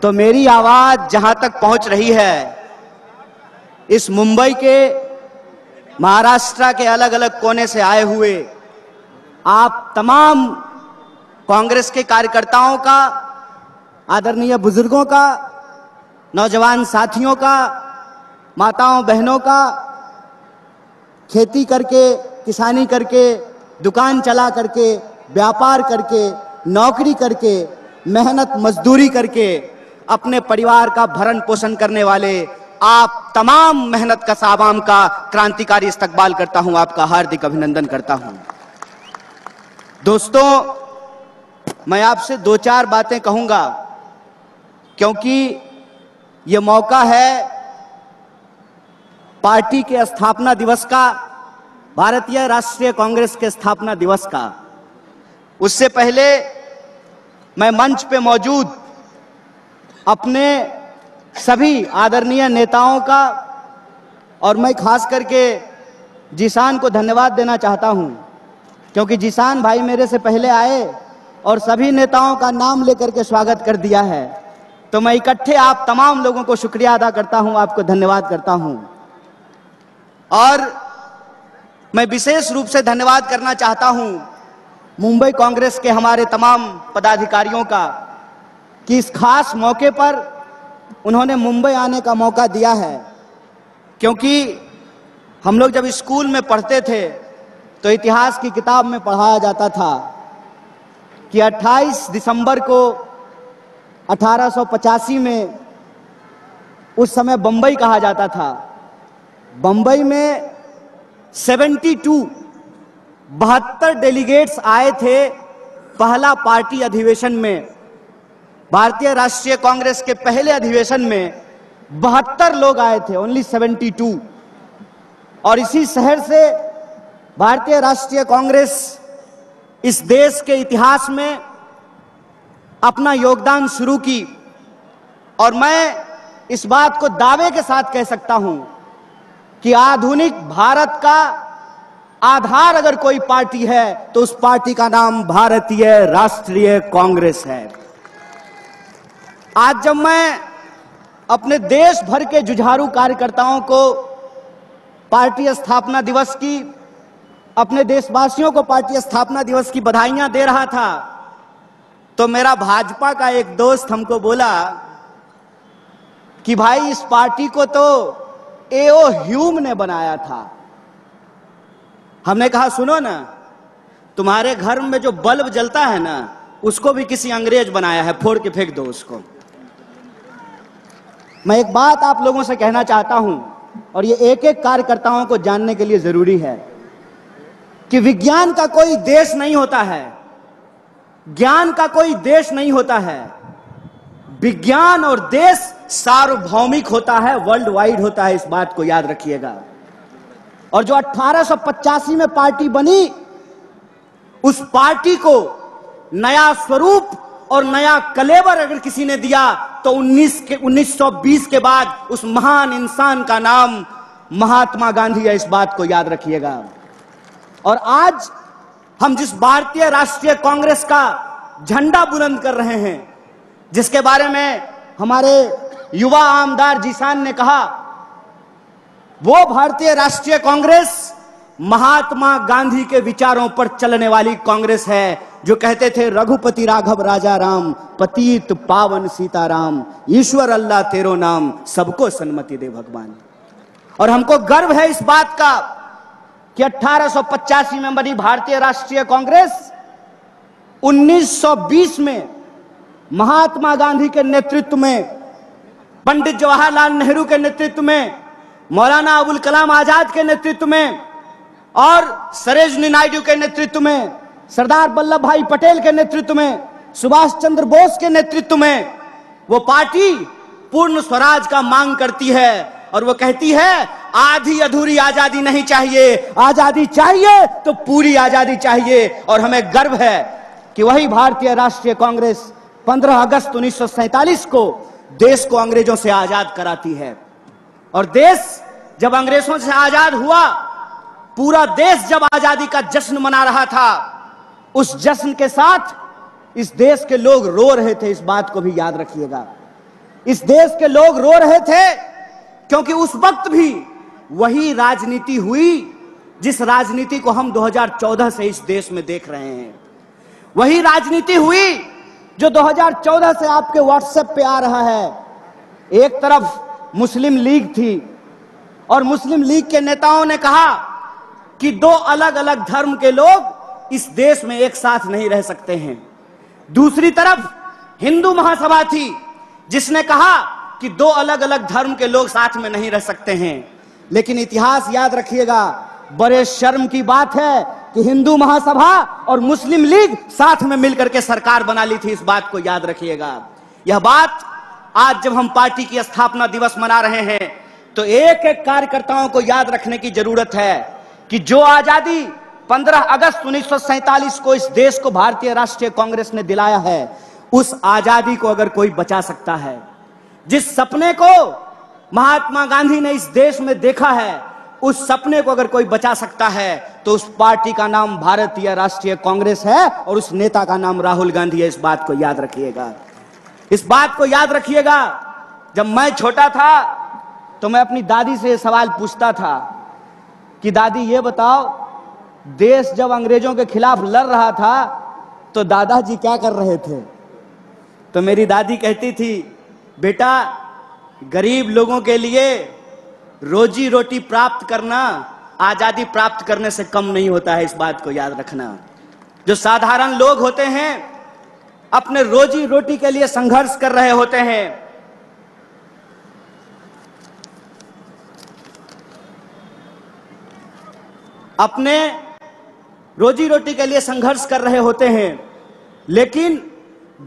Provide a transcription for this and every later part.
तो मेरी आवाज जहां तक पहुंच रही है, इस मुंबई के, महाराष्ट्र के अलग अलग कोने से आए हुए आप तमाम कांग्रेस के कार्यकर्ताओं का, आदरणीय बुजुर्गों का, नौजवान साथियों का, माताओं बहनों का, खेती करके, किसानी करके, दुकान चला करके, व्यापार करके, नौकरी करके, मेहनत मजदूरी करके अपने परिवार का भरण पोषण करने वाले आप तमाम मेहनत का आवाम का क्रांतिकारी इस्तकबाल करता हूं, आपका हार्दिक अभिनंदन करता हूं। दोस्तों, मैं आपसे दो चार बातें कहूंगा क्योंकि यह मौका है पार्टी के स्थापना दिवस का, भारतीय राष्ट्रीय कांग्रेस के स्थापना दिवस का। उससे पहले मैं मंच पे मौजूद अपने सभी आदरणीय नेताओं का और मैं खास करके जिसान को धन्यवाद देना चाहता हूं, क्योंकि जिसान भाई मेरे से पहले आए और सभी नेताओं का नाम लेकर के स्वागत कर दिया है। तो मैं इकट्ठे आप तमाम लोगों को शुक्रिया अदा करता हूं, आपको धन्यवाद करता हूं। और मैं विशेष रूप से धन्यवाद करना चाहता हूं मुंबई कांग्रेस के हमारे तमाम पदाधिकारियों का कि इस खास मौके पर उन्होंने मुंबई आने का मौका दिया है। क्योंकि हम लोग जब स्कूल में पढ़ते थे तो इतिहास की किताब में पढ़ाया जाता था कि 28 दिसंबर को 1885 में, उस समय बंबई कहा जाता था, बंबई में 72 डेलीगेट्स आए थे पहला पार्टी अधिवेशन में। भारतीय राष्ट्रीय कांग्रेस के पहले अधिवेशन में 72 लोग आए थे, ओनली 72। और इसी शहर से भारतीय राष्ट्रीय कांग्रेस इस देश के इतिहास में अपना योगदान शुरू की। और मैं इस बात को दावे के साथ कह सकता हूं कि आधुनिक भारत का आधार अगर कोई पार्टी है तो उस पार्टी का नाम भारतीय राष्ट्रीय कांग्रेस है। आज जब मैं अपने देश भर के जुझारू कार्यकर्ताओं को पार्टी स्थापना दिवस की, अपने देशवासियों को पार्टी स्थापना दिवस की बधाइयां दे रहा था, तो मेरा भाजपा का एक दोस्त हमको बोला कि भाई इस पार्टी को तो एओ ह्यूम ने बनाया था। हमने कहा सुनो ना, तुम्हारे घर में जो बल्ब जलता है ना, उसको भी किसी अंग्रेज बनाया है, फोड़ के फेंक दो उसको। मैं एक बात आप लोगों से कहना चाहता हूं और ये एक एक कार्यकर्ताओं को जानने के लिए जरूरी है कि विज्ञान का कोई देश नहीं होता है, ज्ञान का कोई देश नहीं होता है। विज्ञान और देश सार्वभौमिक होता है, वर्ल्ड वाइड होता है, इस बात को याद रखिएगा। और जो 1885 में पार्टी बनी, उस पार्टी को नया स्वरूप और नया कलेवर अगर किसी ने दिया तो 1920 के बाद उस महान इंसान का नाम महात्मा गांधी है, इस बात को याद रखिएगा। और आज हम जिस भारतीय राष्ट्रीय कांग्रेस का झंडा बुलंद कर रहे हैं, जिसके बारे में हमारे युवा आमदार जिसान ने कहा, वो भारतीय राष्ट्रीय कांग्रेस महात्मा गांधी के विचारों पर चलने वाली कांग्रेस है, जो कहते थे रघुपति राघव राजा राम, पतित पावन सीताराम, ईश्वर अल्लाह तेरो नाम, सबको सन्मति दे भगवान। और हमको गर्व है इस बात का कि 1885 में बनी भारतीय राष्ट्रीय कांग्रेस 1920 में महात्मा गांधी के नेतृत्व में, पंडित जवाहरलाल नेहरू के नेतृत्व में, मौलाना अबुल कलाम आजाद के नेतृत्व में और सरोजिनी नायडू के नेतृत्व में, सरदार वल्लभ भाई पटेल के नेतृत्व में, सुभाष चंद्र बोस के नेतृत्व में वो पार्टी पूर्ण स्वराज का मांग करती है। और वो कहती है आधी अधूरी आजादी नहीं चाहिए, आजादी चाहिए तो पूरी आजादी चाहिए। और हमें गर्व है कि वही भारतीय राष्ट्रीय कांग्रेस 15 अगस्त 1947 को देश को अंग्रेजों से आजाद कराती है। और देश जब अंग्रेजों से आजाद हुआ, पूरा देश जब आजादी का जश्न मना रहा था, उस जश्न के साथ इस देश के लोग रो रहे थे, इस बात को भी याद रखिएगा। इस देश के लोग रो रहे थे, क्योंकि उस वक्त भी वही राजनीति हुई जिस राजनीति को हम 2014 से इस देश में देख रहे हैं। वही राजनीति हुई जो 2014 से आपके व्हाट्सएप पे आ रहा है। एक तरफ मुस्लिम लीग थी और मुस्लिम लीग के नेताओं ने कहा कि दो अलग अलग धर्म के लोग इस देश में एक साथ नहीं रह सकते हैं। दूसरी तरफ हिंदू महासभा थी जिसने कहा कि दो अलग अलग धर्म के लोग साथ में नहीं रह सकते हैं। लेकिन इतिहास याद रखिएगा, बड़े शर्म की बात है कि हिंदू महासभा और मुस्लिम लीग साथ में मिलकर के सरकार बना ली थी। इस बात को याद रखिएगा। यह बात आज जब हम पार्टी की स्थापना दिवस मना रहे हैं तो एक एक कार्यकर्ताओं को याद रखने की जरूरत है कि जो आजादी 15 अगस्त 1947 को इस देश को भारतीय राष्ट्रीय कांग्रेस ने दिलाया है, उस आजादी को अगर कोई बचा सकता है, जिस सपने को महात्मा गांधी ने इस देश में देखा है, उस सपने को अगर कोई बचा सकता है तो उस पार्टी का नाम भारतीय राष्ट्रीय कांग्रेस है और उस नेता का नाम राहुल गांधी है। इस बात को याद रखिएगा। इस बात को याद रखिएगा। जब मैं छोटा था तो मैं अपनी दादी से सवाल पूछता था कि दादी ये बताओ, देश जब अंग्रेजों के खिलाफ लड़ रहा था तो दादाजी क्या कर रहे थे? तो मेरी दादी कहती थी, बेटा गरीब लोगों के लिए रोजी रोटी प्राप्त करना आजादी प्राप्त करने से कम नहीं होता है। इस बात को याद रखना। जो साधारण लोग होते हैं अपने रोजी रोटी के लिए संघर्ष कर रहे होते हैं। अपने रोजी रोटी के लिए संघर्ष कर रहे होते हैं, लेकिन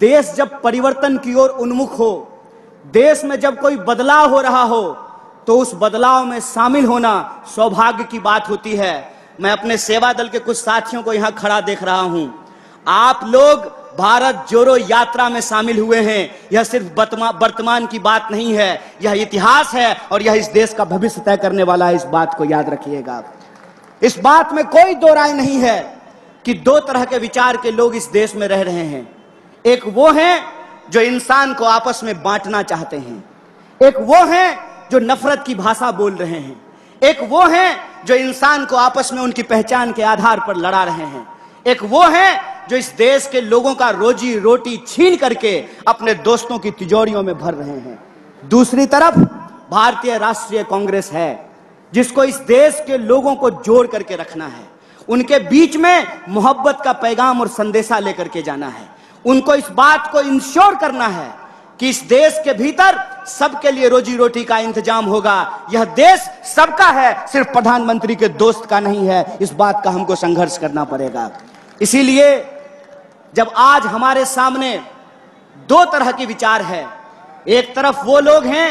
देश जब परिवर्तन की ओर उन्मुख हो, देश में जब कोई बदलाव हो रहा हो, तो उस बदलाव में शामिल होना सौभाग्य की बात होती है। मैं अपने सेवा दल के कुछ साथियों को यहां खड़ा देख रहा हूं। आप लोग भारत जोड़ो यात्रा में शामिल हुए हैं। यह सिर्फ वर्तमान की बात नहीं है, यह इतिहास है और यह इस देश का भविष्य तय करने वाला है। इस बात को याद रखिएगा। इस बात में कोई दो राय नहीं है कि दो तरह के विचार के लोग इस देश में रह रहे हैं। एक वो हैं जो इंसान को आपस में बांटना चाहते हैं, एक वो हैं जो नफरत की भाषा बोल रहे हैं, एक वो हैं जो इंसान को आपस में उनकी पहचान के आधार पर लड़ा रहे हैं, एक वो हैं जो इस देश के लोगों का रोजी रोटी छीन करके अपने दोस्तों की तिजोरियों में भर रहे हैं। दूसरी तरफ भारतीय राष्ट्रीय कांग्रेस है जिसको इस देश के लोगों को जोड़ करके रखना है, उनके बीच में मोहब्बत का पैगाम और संदेशा लेकर के जाना है। उनको इस बात को इंश्योर करना है कि इस देश के भीतर सबके लिए रोजी रोटी का इंतजाम होगा। यह देश सबका है, सिर्फ प्रधानमंत्री के दोस्त का नहीं है। इस बात का हमको संघर्ष करना पड़ेगा। इसीलिए जब आज हमारे सामने दो तरह के विचार है, एक तरफ वो लोग हैं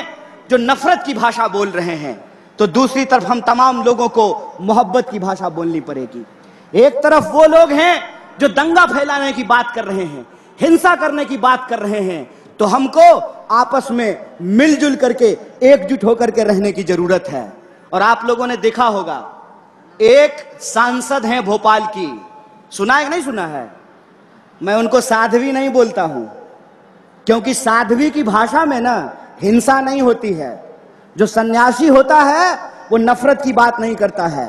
जो नफरत की भाषा बोल रहे हैं, तो दूसरी तरफ हम तमाम लोगों को मोहब्बत की भाषा बोलनी पड़ेगी। एक तरफ वो लोग हैं जो दंगा फैलाने की बात कर रहे हैं, हिंसा करने की बात कर रहे हैं, तो हमको आपस में मिलजुल करके एकजुट होकर के रहने की जरूरत है। और आप लोगों ने देखा होगा, एक सांसद हैं भोपाल की, सुना है कि नहीं सुना है? मैं उनको साध्वी नहीं बोलता हूं, क्योंकि साध्वी की भाषा में ना हिंसा नहीं होती है। जो सन्यासी होता है वो नफरत की बात नहीं करता है।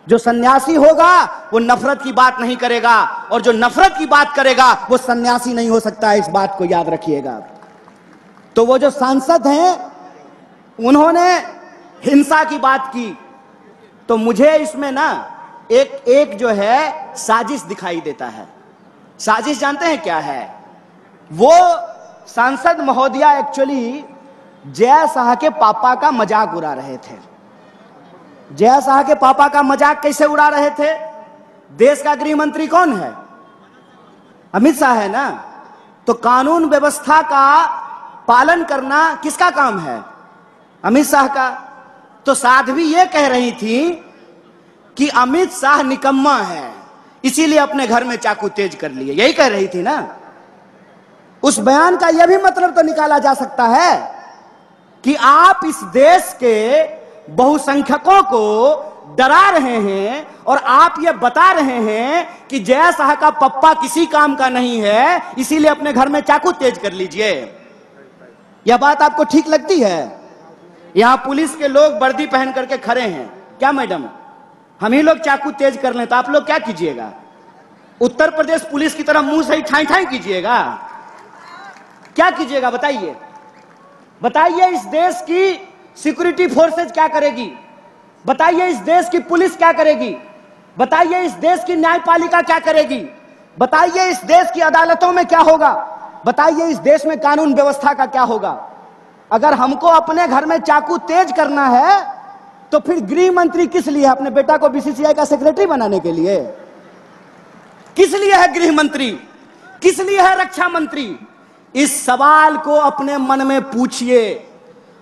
जो सन्यासी होगा वो नफरत की बात नहीं करेगा, और जो नफरत की बात करेगा वो सन्यासी नहीं हो सकता है। इस बात को याद रखिएगा। तो वो जो सांसद हैं उन्होंने हिंसा की बात की, तो मुझे इसमें ना एक जो है साजिश दिखाई देता है। साजिश जानते हैं क्या है? वो सांसद महोदया एक्चुअली जय शाह के पापा का मजाक उड़ा रहे थे। जय शाह के पापा का मजाक कैसे उड़ा रहे थे? देश का गृह मंत्री कौन है? अमित शाह है ना। तो कानून व्यवस्था का पालन करना किसका काम है? अमित शाह का। तो साध्वी ये कह रही थी कि अमित शाह निकम्मा है, इसीलिए अपने घर में चाकू तेज कर लिए, यही कह रही थी ना। उस बयान का यह भी मतलब तो निकाला जा सकता है कि आप इस देश के बहुसंख्यकों को डरा रहे हैं और आप ये बता रहे हैं कि जय शाह का पप्पा किसी काम का नहीं है, इसीलिए अपने घर में चाकू तेज कर लीजिए। यह बात आपको ठीक लगती है? यहां पुलिस के लोग वर्दी पहन करके खड़े हैं, क्या मैडम हम ही लोग चाकू तेज कर लें तो आप लोग क्या कीजिएगा? उत्तर प्रदेश पुलिस की तरह मुंह से ही ठाई ठाई कीजिएगा? क्या कीजिएगा बताइए? बताइए इस देश की सिक्योरिटी फोर्सेज क्या करेगी? बताइए इस देश की पुलिस क्या करेगी? बताइए इस देश की न्यायपालिका क्या करेगी? बताइए इस देश की अदालतों में क्या होगा? बताइए इस देश में कानून व्यवस्था का क्या होगा? अगर हमको अपने घर में चाकू तेज करना है तो फिर गृह मंत्री किस लिए? अपने बेटा को बीसीसीआई का सेक्रेटरी बनाने के लिए? किस लिए है गृह मंत्री? किस लिए है रक्षा मंत्री? इस सवाल को अपने मन में पूछिए,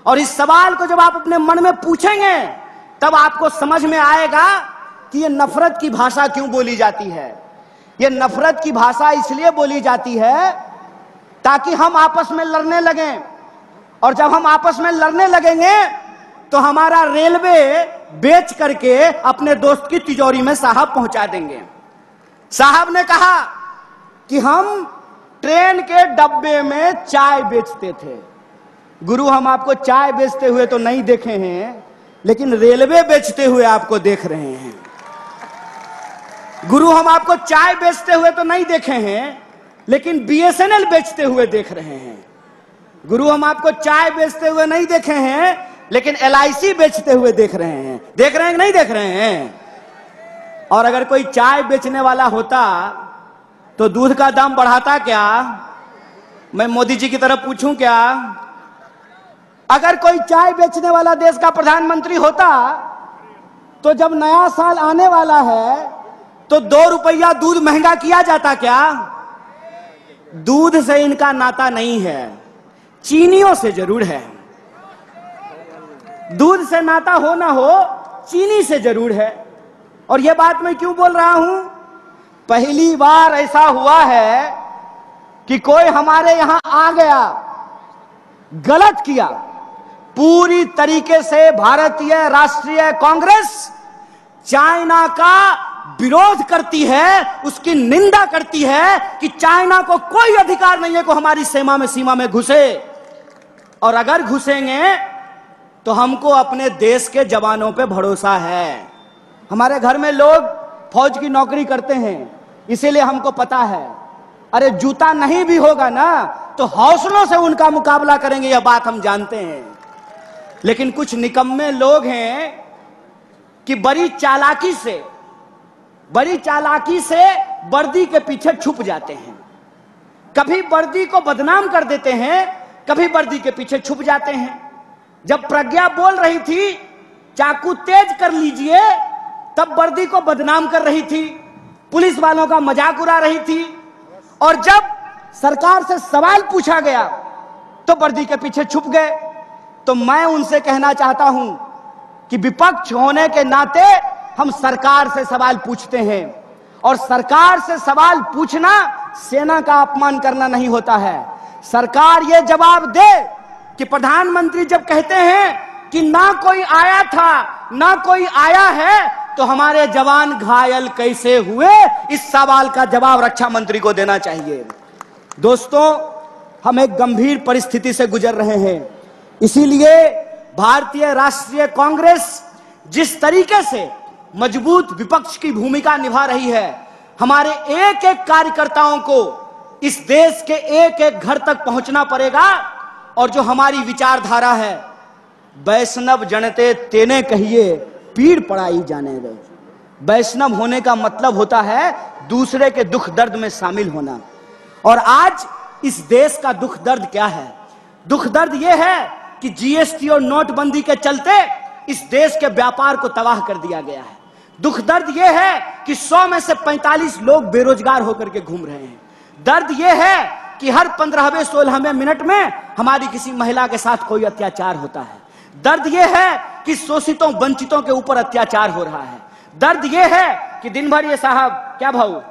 और इस सवाल को जब आप अपने मन में पूछेंगे तब आपको समझ में आएगा कि यह नफरत की भाषा क्यों बोली जाती है। यह नफरत की भाषा इसलिए बोली जाती है ताकि हम आपस में लड़ने लगें, और जब हम आपस में लड़ने लगेंगे तो हमारा रेलवे बेच करके अपने दोस्त की तिजोरी में साहब पहुंचा देंगे। साहब ने कहा कि हम ट्रेन के डब्बे में चाय बेचते थे। गुरु हम आपको चाय बेचते हुए तो नहीं देखे हैं, लेकिन रेलवे बेचते हुए आपको देख रहे हैं। गुरु हम आपको चाय बेचते हुए तो नहीं देखे हैं, लेकिन बीएसएनएल बेचते हुए देख रहे हैं। गुरु हम आपको चाय बेचते हुए नहीं देखे हैं, लेकिन एलआईसी बेचते हुए देख रहे हैं। देख रहे हैं कि नहीं देख रहे हैं? और अगर कोई चाय बेचने वाला होता तो दूध का दाम बढ़ाता क्या? मैं मोदी जी की तरफ पूछूं क्या? अगर कोई चाय बेचने वाला देश का प्रधानमंत्री होता तो जब नया साल आने वाला है तो 2 रुपया दूध महंगा किया जाता क्या? दूध से इनका नाता नहीं है, चीनियों से जरूर है। दूध से नाता हो ना हो, चीनी से जरूर है। और यह बात मैं क्यों बोल रहा हूं? पहली बार ऐसा हुआ है कि कोई हमारे यहां आ गया, गलत किया। पूरी तरीके से भारतीय राष्ट्रीय कांग्रेस चाइना का विरोध करती है, उसकी निंदा करती है कि चाइना को कोई अधिकार नहीं है कि हमारी सीमा में घुसे, और अगर घुसेंगे तो हमको अपने देश के जवानों पे भरोसा है। हमारे घर में लोग फौज की नौकरी करते हैं, इसीलिए हमको पता है। अरे जूता नहीं भी होगा ना तो हौसलों से उनका मुकाबला करेंगे, यह बात हम जानते हैं। लेकिन कुछ निकम्मे लोग हैं कि बड़ी चालाकी से वर्दी के पीछे छुप जाते हैं। कभी वर्दी को बदनाम कर देते हैं, कभी वर्दी के पीछे छुप जाते हैं। जब प्रज्ञा बोल रही थी चाकू तेज कर लीजिए, तब वर्दी को बदनाम कर रही थी, पुलिस वालों का मजाक उड़ा रही थी। और जब सरकार से सवाल पूछा गया तो वर्दी के पीछे छुप गए। तो मैं उनसे कहना चाहता हूं कि विपक्ष होने के नाते हम सरकार से सवाल पूछते हैं, और सरकार से सवाल पूछना सेना का अपमान करना नहीं होता है। सरकार यह जवाब दे कि प्रधानमंत्री जब कहते हैं कि ना कोई आया था ना कोई आया है, तो हमारे जवान घायल कैसे हुए, इस सवाल का जवाब रक्षा मंत्री को देना चाहिए। दोस्तों, हम एक गंभीर परिस्थिति से गुजर रहे हैं, इसीलिए भारतीय राष्ट्रीय कांग्रेस जिस तरीके से मजबूत विपक्ष की भूमिका निभा रही है, हमारे एक एक कार्यकर्ताओं को इस देश के एक एक घर तक पहुंचना पड़ेगा। और जो हमारी विचारधारा है, वैष्णव जनते तेने कहिए पीड़ पड़ाई जाने दे। वैष्णव होने का मतलब होता है दूसरे के दुख दर्द में शामिल होना। और आज इस देश का दुख दर्द क्या है? दुख दर्द यह है कि जीएसटी और नोटबंदी के चलते इस देश के व्यापार को तबाह कर दिया गया है। दुख दर्द यह है कि 100 में से 45 लोग बेरोजगार होकर के घूम रहे हैं। दर्द यह है कि हर 15वें 16वें मिनट में हमारी किसी महिला के साथ कोई अत्याचार होता है। दर्द यह है कि शोषितों वंचितों के ऊपर अत्याचार हो रहा है। दर्द यह है कि दिन भर ये साहब क्या भाऊ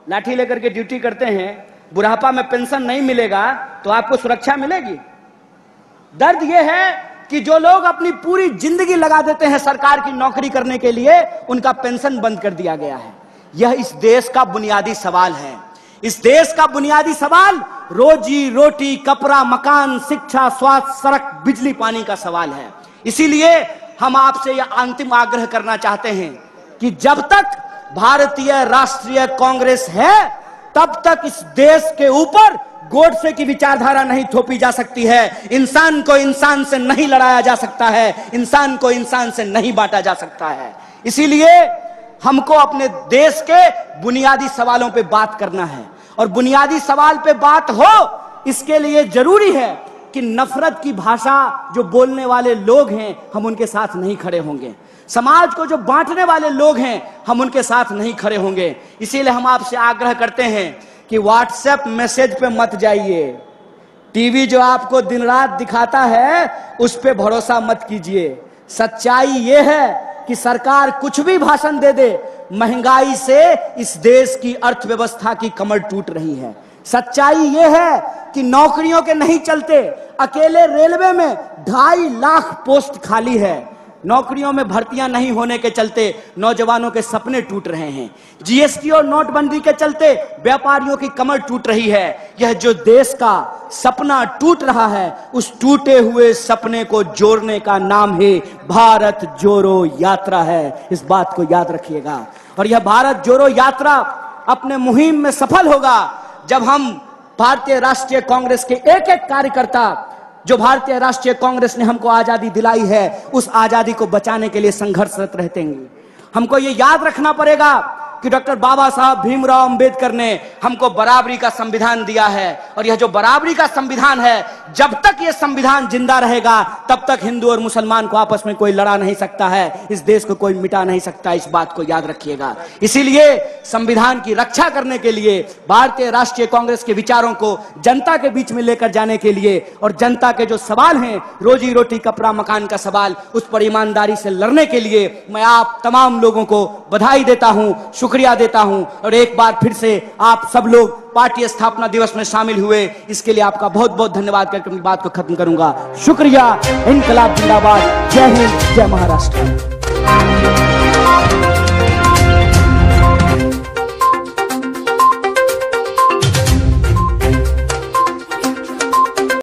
लाठी लेकर के ड्यूटी करते हैं, बुढ़ापा में पेंशन नहीं मिलेगा तो आपको सुरक्षा मिलेगी। दर्द यह है कि जो लोग अपनी पूरी जिंदगी लगा देते हैं सरकार की नौकरी करने के लिए, उनका पेंशन बंद कर दिया गया है। यह इस देश का बुनियादी सवाल है। इस देश का बुनियादी सवाल रोजी रोटी, कपड़ा, मकान, शिक्षा, स्वास्थ्य, सड़क, बिजली, पानी का सवाल है। इसीलिए हम आपसे यह अंतिम आग्रह करना चाहते हैं कि जब तक भारतीय राष्ट्रीय कांग्रेस है तब तक इस देश के ऊपर गोडसे की विचारधारा नहीं थोपी जा सकती है। इंसान को इंसान से नहीं लड़ाया जा सकता है, इंसान को इंसान से नहीं बांटा जा सकता है। इसीलिए हमको अपने देश के बुनियादी सवालों पे बात करना है, और बुनियादी सवाल पे बात हो इसके लिए जरूरी है कि नफरत की भाषा जो बोलने वाले लोग हैं हम उनके साथ नहीं खड़े होंगे। समाज को जो बांटने वाले लोग हैं हम उनके साथ नहीं खड़े होंगे। इसीलिए हम आपसे आग्रह करते हैं कि व्हाट्सएप मैसेज पे मत जाइए। टीवी जो आपको दिन रात दिखाता है उस पे भरोसा मत कीजिए। सच्चाई यह है कि सरकार कुछ भी भाषण दे दे, महंगाई से इस देश की अर्थव्यवस्था की कमर टूट रही है। सच्चाई यह है कि नौकरियों के नहीं चलते, अकेले रेलवे में 2.5 लाख पोस्ट खाली है। नौकरियों में भर्तियां नहीं होने के चलते नौजवानों के सपने टूट रहे हैं। जीएसटी और नोटबंदी के चलते व्यापारियों की कमर टूट रही है। यह जो देश का सपना टूट रहा है उस टूटे हुए सपने को जोड़ने का नाम है भारत जोड़ो यात्रा है। इस बात को याद रखिएगा। और यह भारत जोड़ो यात्रा अपने मुहिम में सफल होगा जब हम भारतीय राष्ट्रीय कांग्रेस के एक एक कार्यकर्ता, जो भारतीय राष्ट्रीय कांग्रेस ने हमको आजादी दिलाई है, उस आजादी को बचाने के लिए संघर्षरत रहेंगे। हमको ये याद रखना पड़ेगा कि डॉक्टर बाबा साहब भीमराव अंबेडकर ने हमको बराबरी का संविधान दिया है, और यह जो बराबरी का संविधान है, जब तक यह संविधान जिंदा रहेगा तब तक हिंदू और मुसलमान को आपस में कोई लड़ा नहीं सकता है, इस देश को कोई मिटा नहीं सकता। इस बात को याद रखिएगा। इसीलिए संविधान की रक्षा करने के लिए भारतीय राष्ट्रीय कांग्रेस के विचारों को जनता के बीच में लेकर जाने के लिए, और जनता के जो सवाल हैं, रोजी रोटी, कपड़ा, मकान का सवाल, उस पर ईमानदारी से लड़ने के लिए मैं आप तमाम लोगों को बधाई देता हूं, शुक्रिया देता हूं। और एक बार फिर से आप सब लोग पार्टी स्थापना दिवस में शामिल हुए, इसके लिए आपका बहुत बहुत धन्यवाद करके अपनी बात को खत्म करूंगा। शुक्रिया। इंकलाब जिंदाबाद। जय हिंद, जय महाराष्ट्र।